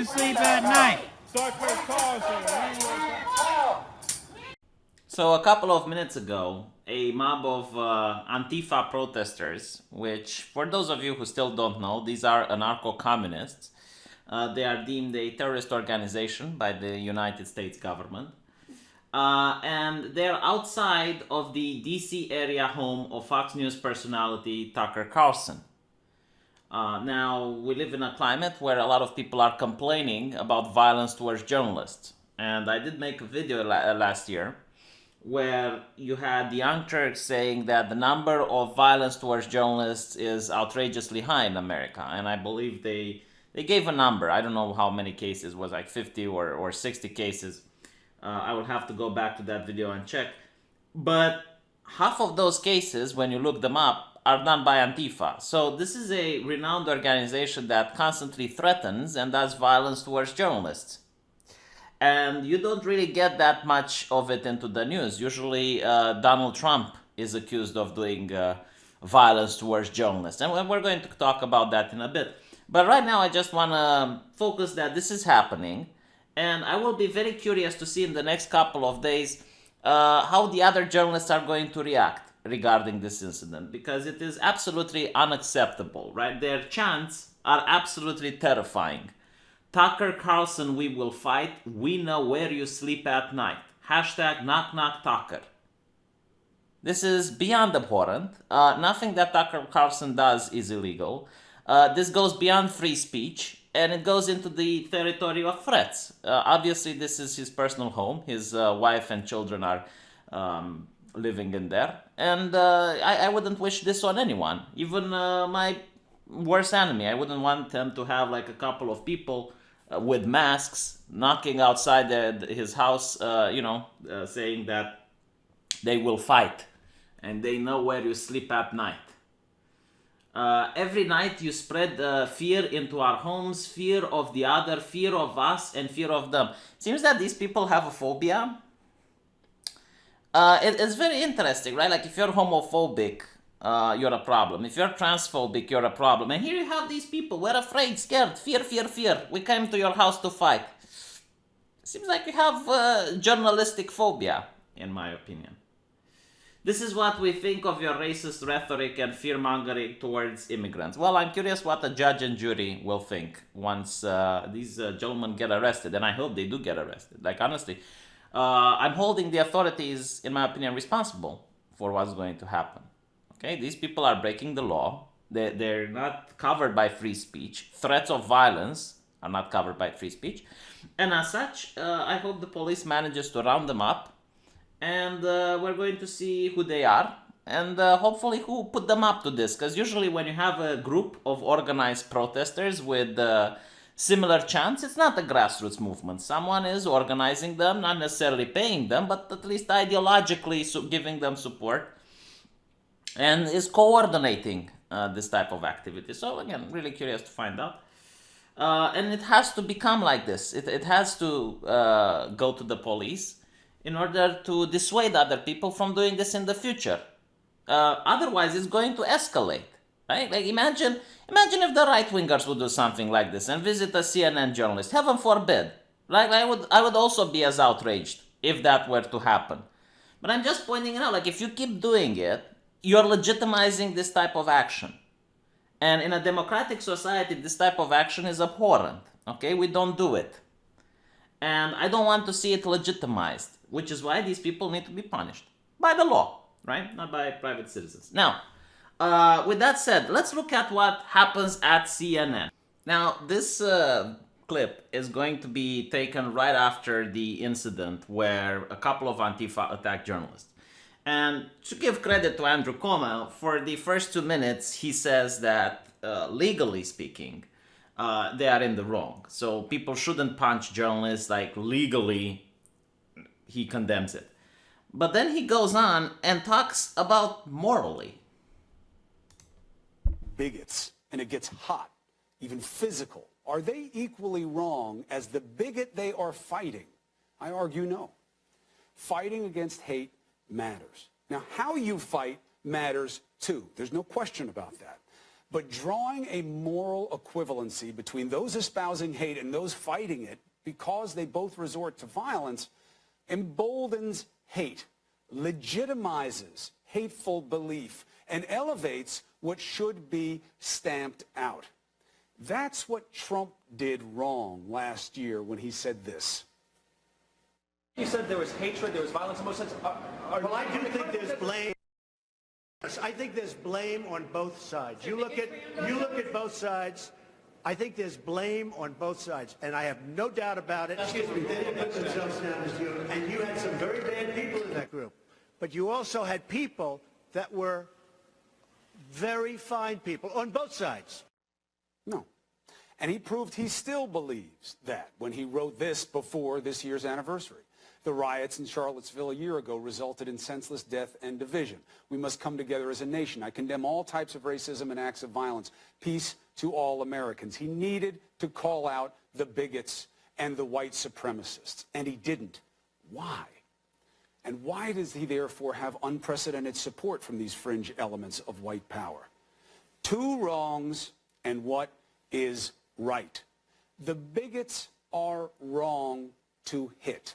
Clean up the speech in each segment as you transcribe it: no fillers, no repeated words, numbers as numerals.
sleep at night? Tucker Carlson. So a couple of minutes ago, a mob of Antifa protesters, which for those of you who still don't know, these are anarcho-communists. They are deemed a terrorist organization by the United States government. And they're outside of the DC area home of Fox News personality Tucker Carlson. Now, we live in a climate where a lot of people are complaining about violence towards journalists. And I did make a video last year where you had the Young Turks saying that the number of violence towards journalists is outrageously high in America. And I believe they gave a number. I don't know how many cases, it was like 50 or 60 cases. I would have to go back to that video and check. But half of those cases, when you look them up, are done by Antifa. So this is a renowned organization that constantly threatens and does violence towards journalists. And you don't really get that much of it into the news. Usually Donald Trump is accused of doing violence towards journalists. And we're going to talk about that in a bit. But right now I just want to focus that this is happening. And I will be very curious to see in the next couple of days how the other journalists are going to react regarding this incident. Because it is absolutely unacceptable, right? Their chants are absolutely terrifying. Tucker Carlson, we will fight. We know where you sleep at night. Hashtag knock knock Tucker. This is beyond abhorrent. Nothing that Tucker Carlson does is illegal. This goes beyond free speech. And it goes into the territory of threats. Obviously, this is his personal home. His wife and children are living in there. And I wouldn't wish this on anyone. Even my worst enemy. I wouldn't want him to have like a couple of people with masks knocking outside his house, saying that they will fight. And they know where you sleep at night. Every night you spread fear into our homes, fear of the other, fear of us, and fear of them. Seems that these people have a phobia. It's very interesting, right? Like if you're homophobic, you're a problem. If you're transphobic, you're a problem. And here you have these people. We're afraid, scared, fear, fear, fear. We came to your house to fight. Seems like you have journalistic phobia, in my opinion. This is what we think of your racist rhetoric and fear-mongering towards immigrants. Well, I'm curious what the judge and jury will think once these gentlemen get arrested. And I hope they do get arrested. Like, honestly, I'm holding the authorities, in my opinion, responsible for what's going to happen. Okay, these people are breaking the law. They're not covered by free speech. Threats of violence are not covered by free speech. And as such, I hope the police manages to round them up. And we're going to see who they are and hopefully who put them up to this. Because usually when you have a group of organized protesters with similar chants, it's not a grassroots movement. Someone is organizing them, not necessarily paying them, but at least ideologically giving them support and is coordinating this type of activity. So again, really curious to find out. And it has to become like this. It has to go to the police in order to dissuade other people from doing this in the future. Otherwise, it's going to escalate, right? Like imagine if the right-wingers would do something like this and visit a CNN journalist. Heaven forbid. Like I would also be as outraged if that were to happen. But I'm just pointing it out. Like if you keep doing it, you're legitimizing this type of action. And in a democratic society, this type of action is abhorrent. Okay, we don't do it. And I don't want to see it legitimized, which is why these people need to be punished by the law, right? Not by private citizens. Now, with that said, let's look at what happens at CNN. Now, this clip is going to be taken right after the incident where a couple of Antifa attacked journalists. And to give credit to Andrew Cuomo, for the first 2 minutes, he says that, legally speaking, they are in the wrong. So people shouldn't punch journalists, like legally, he condemns it. But then he goes on and talks about morally. Bigots, and it gets hot, even physical. Are they equally wrong as the bigot they are fighting? I argue no. Fighting against hate matters. Now, how you fight matters too. There's no question about that. But drawing a moral equivalency between those espousing hate and those fighting it because they both resort to violence emboldens hate, legitimizes hateful belief, and elevates what should be stamped out. That's what Trump did wrong last year when he said this. You said there was hatred, there was violence on both sides. Well, I do think there's blame. I think there's blame on both sides. You look at both sides. I think there's blame on both sides, and I have no doubt about it. Excuse me, they didn't put themselves down as you, and you had some very bad people in that group. But you also had people that were very fine people on both sides. No. And he proved he still believes that when he wrote this before this year's anniversary. The riots in Charlottesville a year ago resulted in senseless death and division. We must come together as a nation. I condemn all types of racism and acts of violence. Peace to all Americans. He needed to call out the bigots and the white supremacists, and he didn't. Why? And why does he therefore have unprecedented support from these fringe elements of white power? Two wrongs and what is right. The bigots are wrong to hit.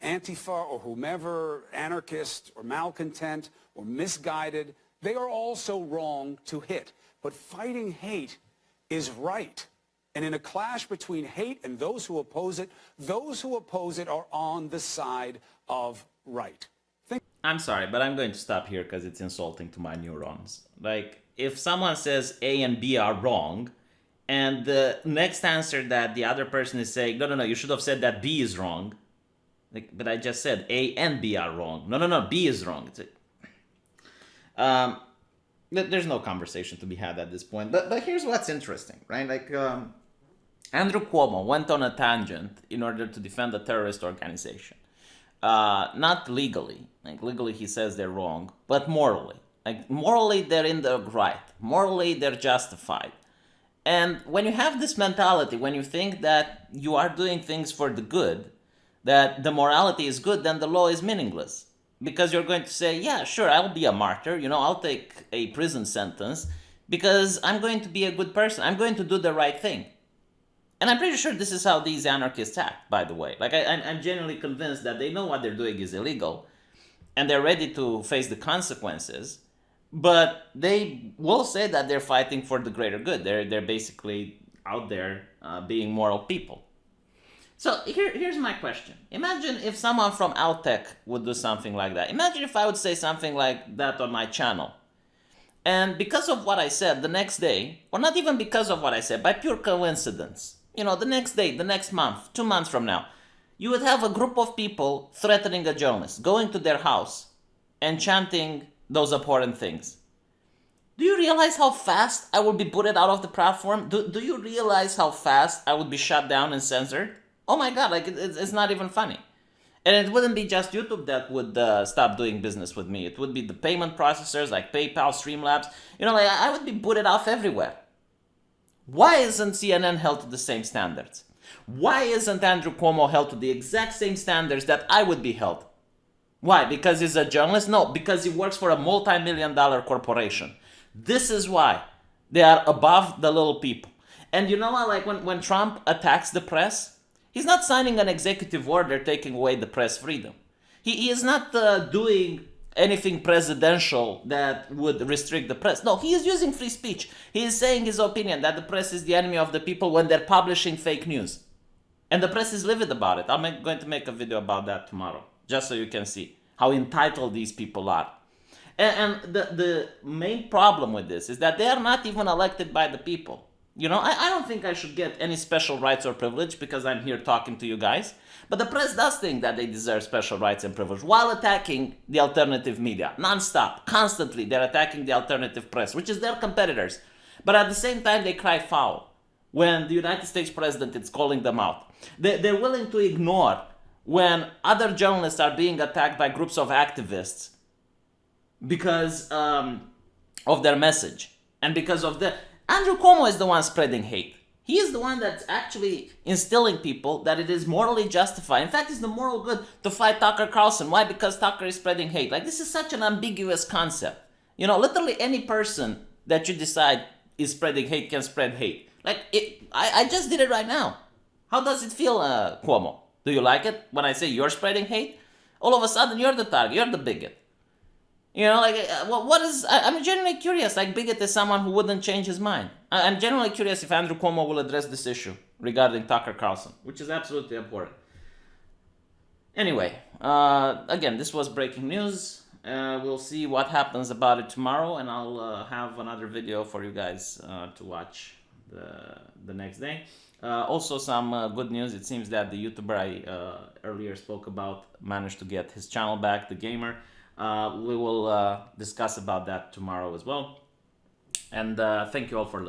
Antifa or whomever, anarchist or malcontent or misguided, they are also wrong to hit. But fighting hate is right. And in a clash between hate and those who oppose it are on the side of right. I'm sorry, but I'm going to stop here because it's insulting to my neurons. Like, if someone says A and B are wrong, and the next answer that the other person is saying, no, you should have said that B is wrong. Like, but I just said A and B are wrong. No, B is wrong. There's no conversation to be had at this point. But here's what's interesting, right? Like, Andrew Cuomo went on a tangent in order to defend a terrorist organization. Not legally. Like, legally he says they're wrong, but morally. Like, morally they're in the right. Morally they're justified. And when you have this mentality, when you think that you are doing things for the good, that the morality is good, then the law is meaningless. Because you're going to say, yeah, sure, I'll be a martyr, I'll take a prison sentence because I'm going to be a good person. I'm going to do the right thing. And I'm pretty sure this is how these anarchists act, by the way. Like, I'm genuinely convinced that they know what they're doing is illegal and they're ready to face the consequences, but they will say that they're fighting for the greater good. They're basically out there being moral people. So here's my question. Imagine if someone from Altec would do something like that. Imagine if I would say something like that on my channel. And because of what I said the next day, or not even because of what I said, by pure coincidence, the next day, the next month, 2 months from now, you would have a group of people threatening a journalist, going to their house and chanting those abhorrent things. Do you realize how fast I would be booted out of the platform? Do you realize how fast I would be shut down and censored? Oh my God, like it's not even funny. And it wouldn't be just YouTube that would stop doing business with me. It would be the payment processors like PayPal, Streamlabs. I would be booted off everywhere. Why isn't CNN held to the same standards? Why isn't Andrew Cuomo held to the exact same standards that I would be held? Why? Because he's a journalist? No, because he works for a multi-million-dollar corporation. This is why they are above the little people. And you know what? Like when Trump attacks the press, he's not signing an executive order taking away the press freedom. He is not doing anything presidential that would restrict the press. No, he is using free speech. He is saying his opinion that the press is the enemy of the people when they're publishing fake news. And the press is livid about it. I'm going to make a video about that tomorrow, just so you can see how entitled these people are. And the main problem with this is that they are not even elected by the people. I don't think I should get any special rights or privilege because I'm here talking to you guys. But the press does think that they deserve special rights and privilege while attacking the alternative media. Non-stop, constantly, they're attacking the alternative press, which is their competitors. But at the same time, they cry foul when the United States president is calling them out. They're willing to ignore when other journalists are being attacked by groups of activists because of their message and because of the... Andrew Cuomo is the one spreading hate. He is the one that's actually instilling people that it is morally justified. In fact, it's the moral good to fight Tucker Carlson. Why? Because Tucker is spreading hate. Like, this is such an ambiguous concept. Literally any person that you decide is spreading hate can spread hate. Like, I just did it right now. How does it feel, Cuomo? Do you like it when I say you're spreading hate? All of a sudden, you're the target, you're the bigot. You know, like, what is... I'm genuinely curious. Like, bigot is someone who wouldn't change his mind. I'm genuinely curious if Andrew Cuomo will address this issue regarding Tucker Carlson, which is absolutely important. Anyway, again, this was breaking news. We'll see what happens about it tomorrow, and I'll have another video for you guys to watch the next day. Also, some good news. It seems that the YouTuber I earlier spoke about managed to get his channel back, The Gamer. We will discuss about that tomorrow as well. And thank you all for listening.